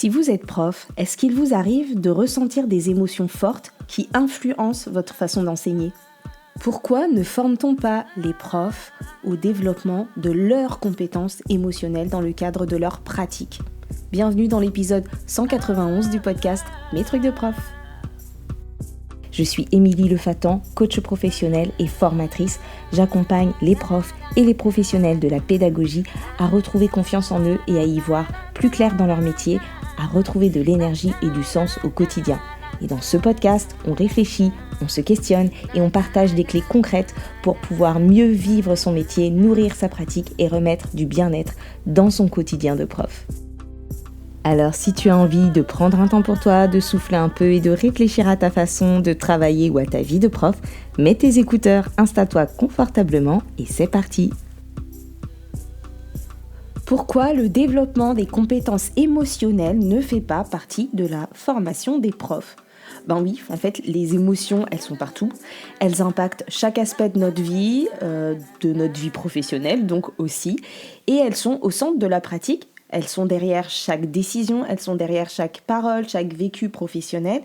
Si vous êtes prof, est-ce qu'il vous arrive de ressentir des émotions fortes qui influencent votre façon d'enseigner ? Pourquoi ne forme-t-on pas les profs au développement de leurs compétences émotionnelles dans le cadre de leur pratique ? Bienvenue dans l'épisode 191 du podcast Mes trucs de prof. Je suis Émilie Lefatan, coach professionnelle et formatrice. J'accompagne les profs et les professionnels de la pédagogie à retrouver confiance en eux et à y voir plus clair dans leur métier, à retrouver de l'énergie et du sens au quotidien. Et dans ce podcast, on réfléchit, on se questionne et on partage des clés concrètes pour pouvoir mieux vivre son métier, nourrir sa pratique et remettre du bien-être dans son quotidien de prof. Alors si tu as envie de prendre un temps pour toi, de souffler un peu et de réfléchir à ta façon de travailler ou à ta vie de prof, mets tes écouteurs, installe-toi confortablement et c'est parti. Pourquoi le développement des compétences émotionnelles ne fait pas partie de la formation des profs ? Ben oui, en fait, les émotions, elles sont partout. Elles impactent chaque aspect de notre vie professionnelle donc aussi, et elles sont au centre de la pratique. Elles sont derrière chaque décision, elles sont derrière chaque parole, chaque vécu professionnel.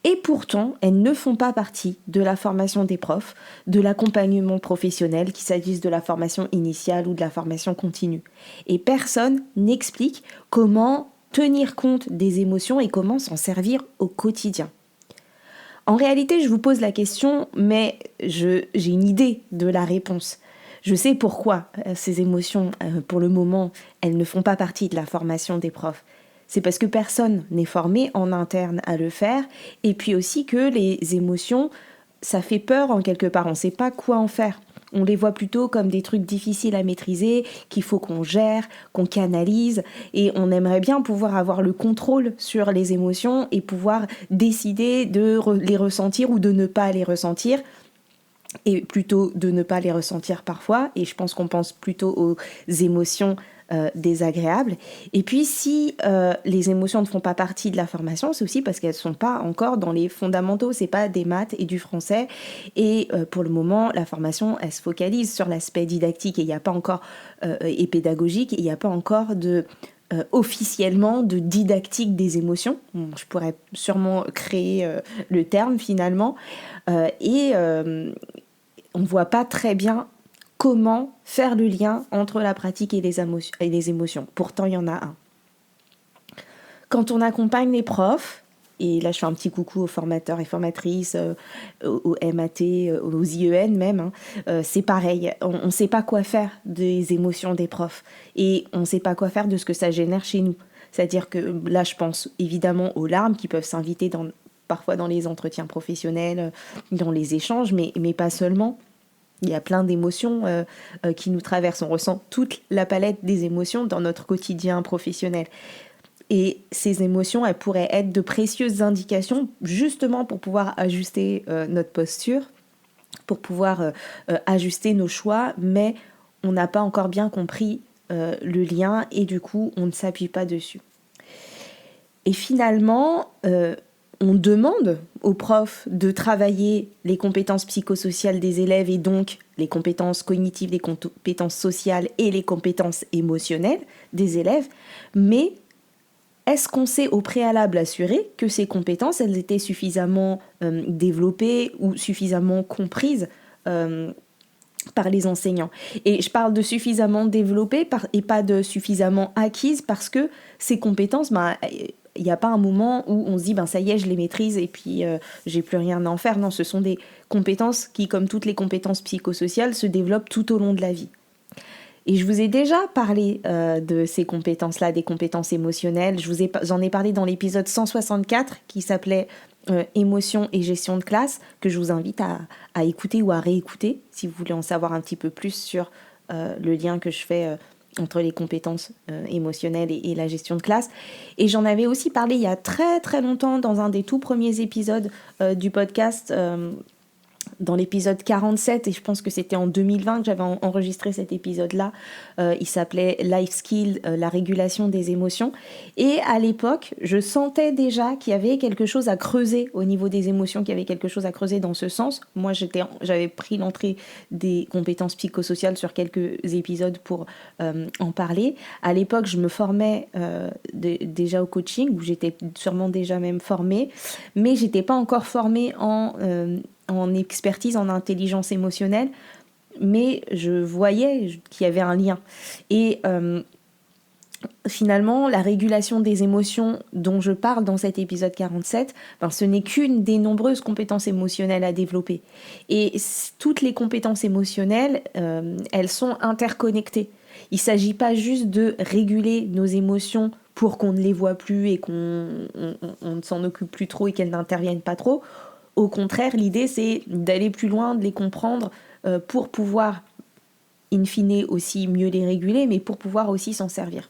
Et pourtant, elles ne font pas partie de la formation des profs, de l'accompagnement professionnel, qu'il s'agisse de la formation initiale ou de la formation continue. Et personne n'explique comment tenir compte des émotions et comment s'en servir au quotidien. En réalité, je vous pose la question, mais j'ai une idée de la réponse. Je sais pourquoi ces émotions, pour le moment, elles ne font pas partie de la formation des profs. C'est parce que personne n'est formé en interne à le faire, et puis aussi que les émotions, ça fait peur en quelque part, on ne sait pas quoi en faire. On les voit plutôt comme des trucs difficiles à maîtriser, qu'il faut qu'on gère, qu'on canalise, et on aimerait bien pouvoir avoir le contrôle sur les émotions et pouvoir décider de les ressentir ou de ne pas les ressentir, et plutôt de ne pas les ressentir parfois, et je pense qu'on pense plutôt aux émotions désagréables. Et puis si les émotions ne font pas partie de la formation, c'est aussi parce qu'elles ne sont pas encore dans les fondamentaux, c'est pas des maths et du français, et pour le moment la formation elle se focalise sur l'aspect didactique et il n'y a pas encore et pédagogique, et il n'y a pas encore officiellement de didactique des émotions. Bon, je pourrais sûrement créer le terme finalement, on ne voit pas très bien comment faire le lien entre la pratique et les émotions. Pourtant, il y en a un. Quand on accompagne les profs, et là je fais un petit coucou aux formateurs et formatrices, aux MAT, aux IEN même, c'est pareil, on ne sait pas quoi faire des émotions des profs, et on ne sait pas quoi faire de ce que ça génère chez nous. C'est-à-dire que là je pense évidemment aux larmes qui peuvent s'inviter parfois dans les entretiens professionnels, dans les échanges, mais pas seulement. Il y a plein d'émotions qui nous traversent. On ressent toute la palette des émotions dans notre quotidien professionnel. Et ces émotions, elles pourraient être de précieuses indications justement pour pouvoir ajuster notre posture, pour pouvoir ajuster nos choix, mais on n'a pas encore bien compris le lien et du coup, on ne s'appuie pas dessus. Et finalement, on demande aux profs de travailler les compétences psychosociales des élèves et donc les compétences cognitives, les compétences sociales et les compétences émotionnelles des élèves, mais est-ce qu'on s'est au préalable assuré que ces compétences, elles étaient suffisamment développées ou suffisamment comprises par les enseignants ? Et je parle de suffisamment développées et pas de suffisamment acquises, parce que ces compétences, il n'y a pas un moment où on se dit ça y est, je les maîtrise et puis j'ai plus rien à en faire. Non, ce sont des compétences qui, comme toutes les compétences psychosociales, se développent tout au long de la vie. Et je vous ai déjà parlé de ces compétences-là, des compétences émotionnelles. J'en ai parlé dans l'épisode 164 qui s'appelait Émotion et gestion de classe, que je vous invite à écouter ou à réécouter si vous voulez en savoir un petit peu plus sur le lien que je fais entre les compétences émotionnelles et la gestion de classe. Et j'en avais aussi parlé il y a très très longtemps dans un des tout premiers épisodes du podcast dans l'épisode 47, et je pense que c'était en 2020 que j'avais enregistré cet épisode-là, il s'appelait Life Skill, la régulation des émotions. Et à l'époque, je sentais déjà qu'il y avait quelque chose à creuser au niveau des émotions, qu'il y avait quelque chose à creuser dans ce sens. Moi, j'avais pris l'entrée des compétences psychosociales sur quelques épisodes pour en parler. À l'époque, je me formais déjà au coaching, où j'étais sûrement déjà même formée, mais j'étais pas encore formée en expertise, en intelligence émotionnelle, mais je voyais qu'il y avait un lien. Et finalement, la régulation des émotions dont je parle dans cet épisode 47, ce n'est qu'une des nombreuses compétences émotionnelles à développer. Et toutes les compétences émotionnelles, elles sont interconnectées. Il ne s'agit pas juste de réguler nos émotions pour qu'on ne les voit plus et qu'on ne s'en occupe plus trop et qu'elles n'interviennent pas trop. Au contraire, l'idée, c'est d'aller plus loin, de les comprendre pour pouvoir, in fine, aussi mieux les réguler, mais pour pouvoir aussi s'en servir.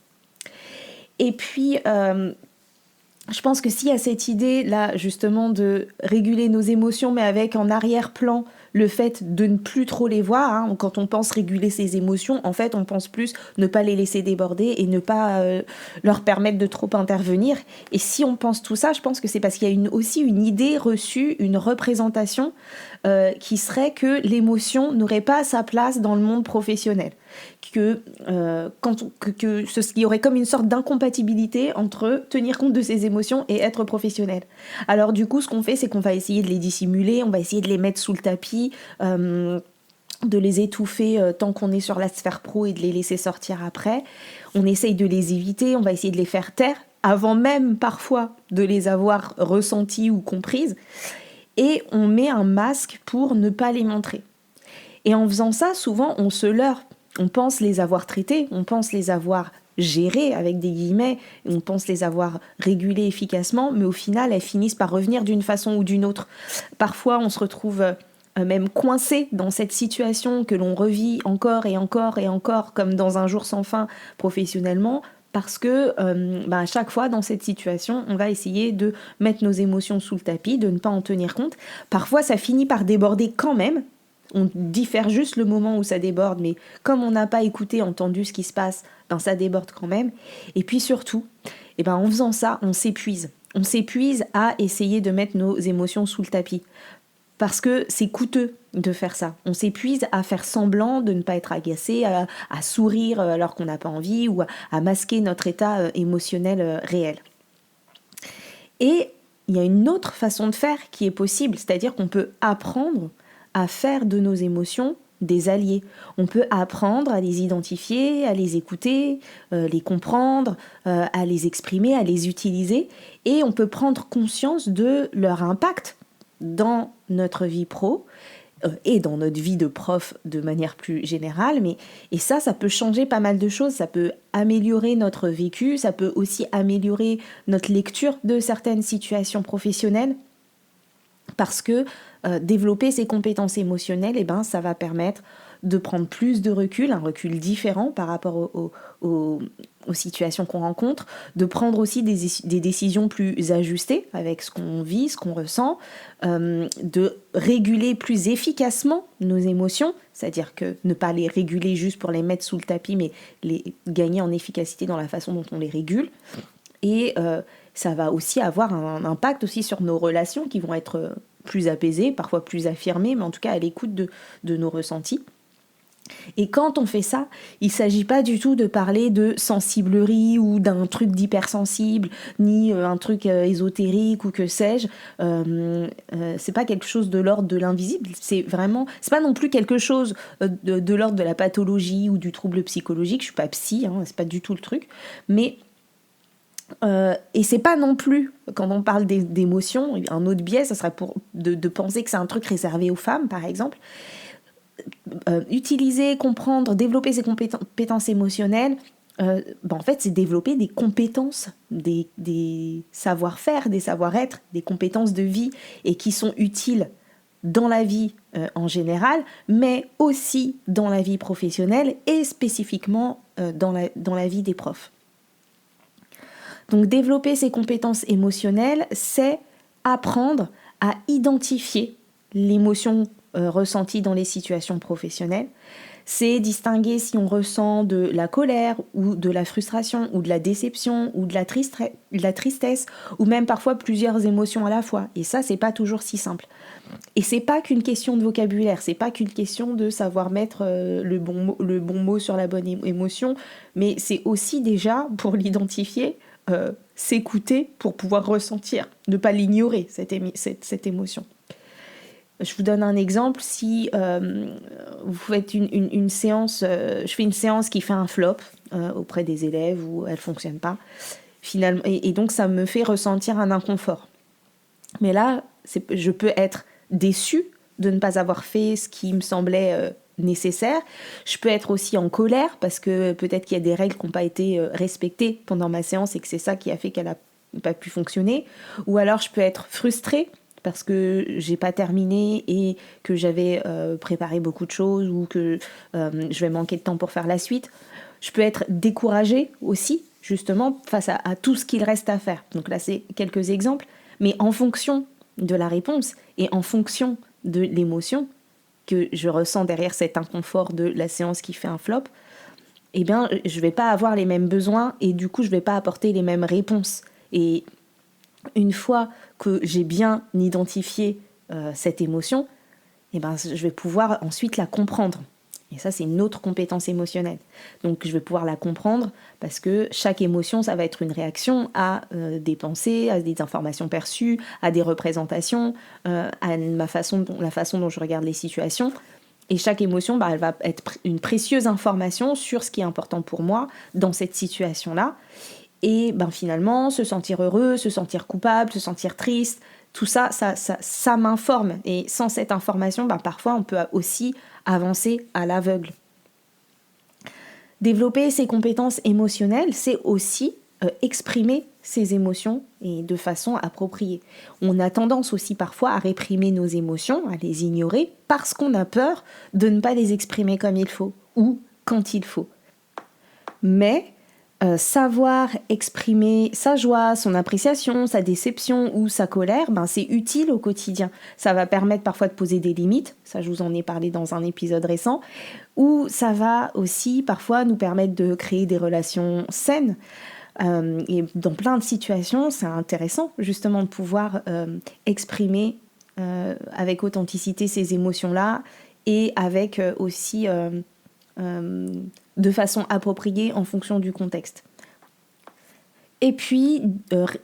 Et puis, je pense que s'il y a cette idée-là, justement, de réguler nos émotions, mais avec en arrière-plan le fait de ne plus trop les voir, hein. Quand on pense réguler ses émotions, en fait, on pense plus ne pas les laisser déborder et ne pas leur permettre de trop intervenir. Et si on pense tout ça, je pense que c'est parce qu'il y a aussi une idée reçue, une représentation qui serait que l'émotion n'aurait pas sa place dans le monde professionnel. qu'il y aurait comme une sorte d'incompatibilité entre tenir compte de ses émotions et être professionnel. Alors du coup, ce qu'on fait, c'est qu'on va essayer de les dissimuler, on va essayer de les mettre sous le tapis, de les étouffer tant qu'on est sur la sphère pro et de les laisser sortir après. On essaye de les éviter, on va essayer de les faire taire, avant même parfois de les avoir ressenties ou comprises. Et on met un masque pour ne pas les montrer. Et en faisant ça, souvent, on se leurre. On pense les avoir traités, on pense les avoir gérées avec des guillemets, on pense les avoir régulées efficacement, mais au final, elles finissent par revenir d'une façon ou d'une autre. Parfois, on se retrouve même coincé dans cette situation que l'on revit encore et encore et encore, comme dans un jour sans fin professionnellement, parce que à chaque fois dans cette situation, on va essayer de mettre nos émotions sous le tapis, de ne pas en tenir compte. Parfois, ça finit par déborder quand même. On diffère juste le moment où ça déborde, mais comme on n'a pas écouté, entendu ce qui se passe, ça déborde quand même. Et puis surtout, en faisant ça, on s'épuise. On s'épuise à essayer de mettre nos émotions sous le tapis. Parce que c'est coûteux de faire ça. On s'épuise à faire semblant de ne pas être agacé, à sourire alors qu'on n'a pas envie, ou à masquer notre état émotionnel réel. Et il y a une autre façon de faire qui est possible, c'est-à-dire qu'on peut apprendre à faire de nos émotions des alliés. On peut apprendre à les identifier, à les écouter, les comprendre, à les exprimer, à les utiliser, et on peut prendre conscience de leur impact dans notre vie pro et dans notre vie de prof de manière plus générale. Et ça peut changer pas mal de choses. Ça peut améliorer notre vécu, ça peut aussi améliorer notre lecture de certaines situations professionnelles. Parce que développer ces compétences émotionnelles, ça va permettre de prendre plus de recul, un recul différent par rapport aux situations qu'on rencontre, de prendre aussi des décisions plus ajustées avec ce qu'on vit, ce qu'on ressent, de réguler plus efficacement nos émotions, c'est-à-dire que ne pas les réguler juste pour les mettre sous le tapis, mais les gagner en efficacité dans la façon dont on les régule. Et ça va aussi avoir un impact aussi sur nos relations qui vont être plus apaisées, parfois plus affirmées, mais en tout cas à l'écoute de nos ressentis. Et quand on fait ça, il ne s'agit pas du tout de parler de sensiblerie ou d'un truc d'hypersensible, ni un truc ésotérique ou que sais-je. C'est pas quelque chose de l'ordre de l'invisible. C'est pas non plus quelque chose de l'ordre de la pathologie ou du trouble psychologique. Je suis pas psy, c'est pas du tout le truc. Mais et c'est pas non plus, quand on parle d'émotions, un autre biais, ça serait de penser que c'est un truc réservé aux femmes, par exemple. Utiliser, comprendre, développer ses compétences émotionnelles, en fait, c'est développer des compétences, des savoir-faire, des savoir-être, des compétences de vie et qui sont utiles dans la vie en général, mais aussi dans la vie professionnelle et spécifiquement dans la vie des profs. Donc développer ces compétences émotionnelles, c'est apprendre à identifier l'émotion ressentis dans les situations professionnelles. C'est distinguer si on ressent de la colère ou de la frustration ou de la déception ou de la tristesse ou même parfois plusieurs émotions à la fois. Et ça, c'est pas toujours si simple. Et c'est pas qu'une question de vocabulaire, c'est pas qu'une question de savoir mettre le bon mot sur la bonne émotion, mais c'est aussi déjà, pour l'identifier, s'écouter pour pouvoir ressentir, ne pas l'ignorer, cette émotion. Je vous donne un exemple, si vous faites une séance, je fais une séance qui fait un flop auprès des élèves où elle ne fonctionne pas, finalement, et donc ça me fait ressentir un inconfort. Mais là, je peux être déçue de ne pas avoir fait ce qui me semblait nécessaire. Je peux être aussi en colère parce que peut-être qu'il y a des règles qui n'ont pas été respectées pendant ma séance et que c'est ça qui a fait qu'elle n'a pas pu fonctionner. Ou alors je peux être frustrée parce que j'ai pas terminé et que j'avais préparé beaucoup de choses ou que je vais manquer de temps pour faire la suite. Je peux être découragée aussi, justement, face à tout ce qu'il reste à faire. Donc là, c'est quelques exemples. Mais en fonction de la réponse et en fonction de l'émotion que je ressens derrière cet inconfort de la séance qui fait un flop, eh bien, je vais pas avoir les mêmes besoins et du coup, je vais pas apporter les mêmes réponses. Et une fois que j'ai bien identifié cette émotion, eh ben, je vais pouvoir ensuite la comprendre. Et ça, c'est une autre compétence émotionnelle. Donc, je vais pouvoir la comprendre parce que chaque émotion, ça va être une réaction à des pensées, à des informations perçues, à des représentations, à la façon dont je regarde les situations. Et chaque émotion, elle va être une précieuse information sur ce qui est important pour moi dans cette situation-là. Et finalement, se sentir heureux, se sentir coupable, se sentir triste, tout ça, ça m'informe. Et sans cette information, parfois, on peut aussi avancer à l'aveugle. Développer ses compétences émotionnelles, c'est aussi exprimer ses émotions et de façon appropriée. On a tendance aussi parfois à réprimer nos émotions, à les ignorer, parce qu'on a peur de ne pas les exprimer comme il faut ou quand il faut. Mais savoir exprimer sa joie, son appréciation, sa déception ou sa colère, c'est utile au quotidien. Ça va permettre parfois de poser des limites, ça je vous en ai parlé dans un épisode récent, ou ça va aussi parfois nous permettre de créer des relations saines. Et dans plein de situations, c'est intéressant justement de pouvoir exprimer avec authenticité ces émotions-là et avec aussi de façon appropriée en fonction du contexte. Et puis,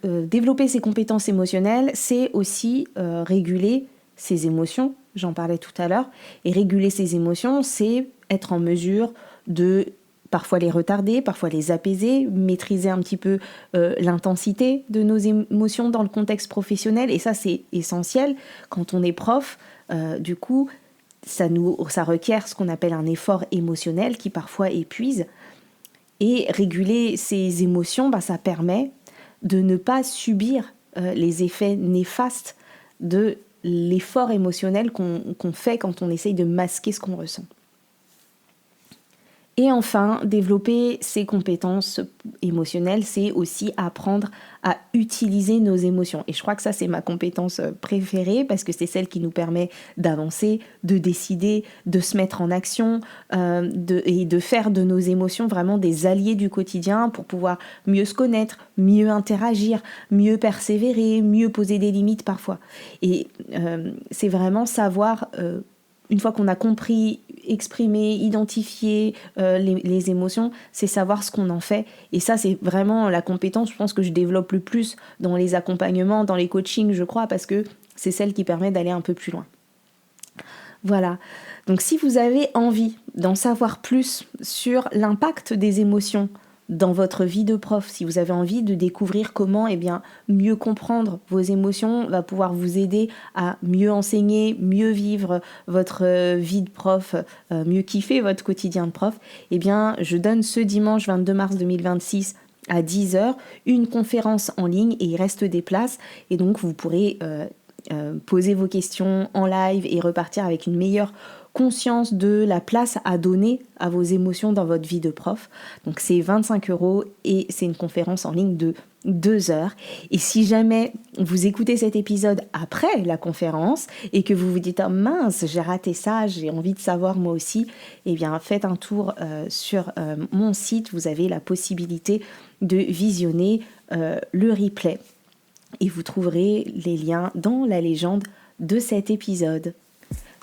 développer ses compétences émotionnelles, c'est aussi réguler ses émotions, j'en parlais tout à l'heure, et réguler ses émotions, c'est être en mesure de parfois les retarder, parfois les apaiser, maîtriser un petit peu l'intensité de nos émotions dans le contexte professionnel, et ça c'est essentiel quand on est prof, du coup, ça requiert ce qu'on appelle un effort émotionnel qui parfois épuise. Et réguler ses émotions, ça permet de ne pas subir les effets néfastes de l'effort émotionnel qu'on fait quand on essaye de masquer ce qu'on ressent. Et enfin, développer ses compétences émotionnelles, c'est aussi apprendre à utiliser nos émotions. Et je crois que ça, c'est ma compétence préférée parce que c'est celle qui nous permet d'avancer, de décider, de se mettre en action et de faire de nos émotions vraiment des alliés du quotidien pour pouvoir mieux se connaître, mieux interagir, mieux persévérer, mieux poser des limites parfois. Et c'est vraiment savoir... une fois qu'on a compris, exprimé, identifié les émotions, c'est savoir ce qu'on en fait. Et ça, c'est vraiment la compétence, je pense, que je développe le plus dans les accompagnements, dans les coachings, je crois, parce que c'est celle qui permet d'aller un peu plus loin. Voilà. Donc, si vous avez envie d'en savoir plus sur l'impact des émotions dans votre vie de prof, si vous avez envie de découvrir comment mieux comprendre vos émotions, va pouvoir vous aider à mieux enseigner, mieux vivre votre vie de prof, mieux kiffer votre quotidien de prof, je donne ce dimanche 22 mars 2026 à 10h une conférence en ligne et il reste des places et donc vous pourrez poser vos questions en live et repartir avec une meilleure conscience de la place à donner à vos émotions dans votre vie de prof. Donc c'est 25 € et c'est une conférence en ligne de 2 heures. Et si jamais vous écoutez cet épisode après la conférence et que vous vous dites « Oh mince, j'ai raté ça, j'ai envie de savoir moi aussi », eh bien faites un tour sur mon site. Vous avez la possibilité de visionner le replay et vous trouverez les liens dans la légende de cet épisode.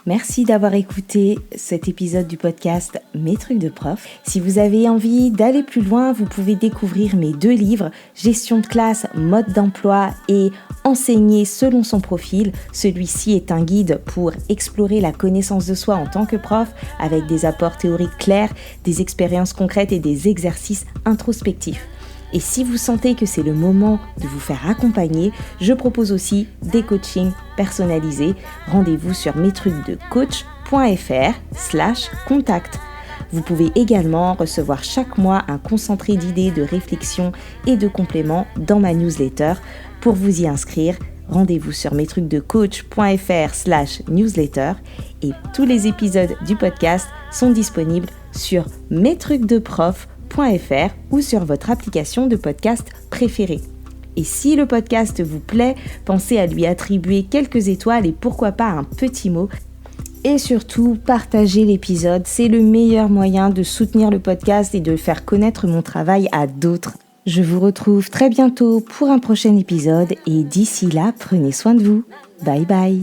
Merci d'avoir écouté cet épisode du podcast Mes trucs de prof. Si vous avez envie d'aller plus loin, vous pouvez découvrir mes 2 livres, Gestion de classe, mode d'emploi et Enseigner selon son profil. Celui-ci est un guide pour explorer la connaissance de soi en tant que prof avec des apports théoriques clairs, des expériences concrètes et des exercices introspectifs. Et si vous sentez que c'est le moment de vous faire accompagner, je propose aussi des coachings personnalisés. Rendez-vous sur metrucsdecoach.fr/contact. Vous pouvez également recevoir chaque mois un concentré d'idées, de réflexions et de compléments dans ma newsletter. Pour vous y inscrire, rendez-vous sur metrucsdecoach.fr/newsletter et tous les épisodes du podcast sont disponibles sur metrucsdeprof.fr ou sur votre application de podcast préférée. Et si le podcast vous plaît, pensez à lui attribuer quelques étoiles et pourquoi pas un petit mot. Et surtout, partagez l'épisode, c'est le meilleur moyen de soutenir le podcast et de faire connaître mon travail à d'autres. Je vous retrouve très bientôt pour un prochain épisode et d'ici là, prenez soin de vous. Bye bye.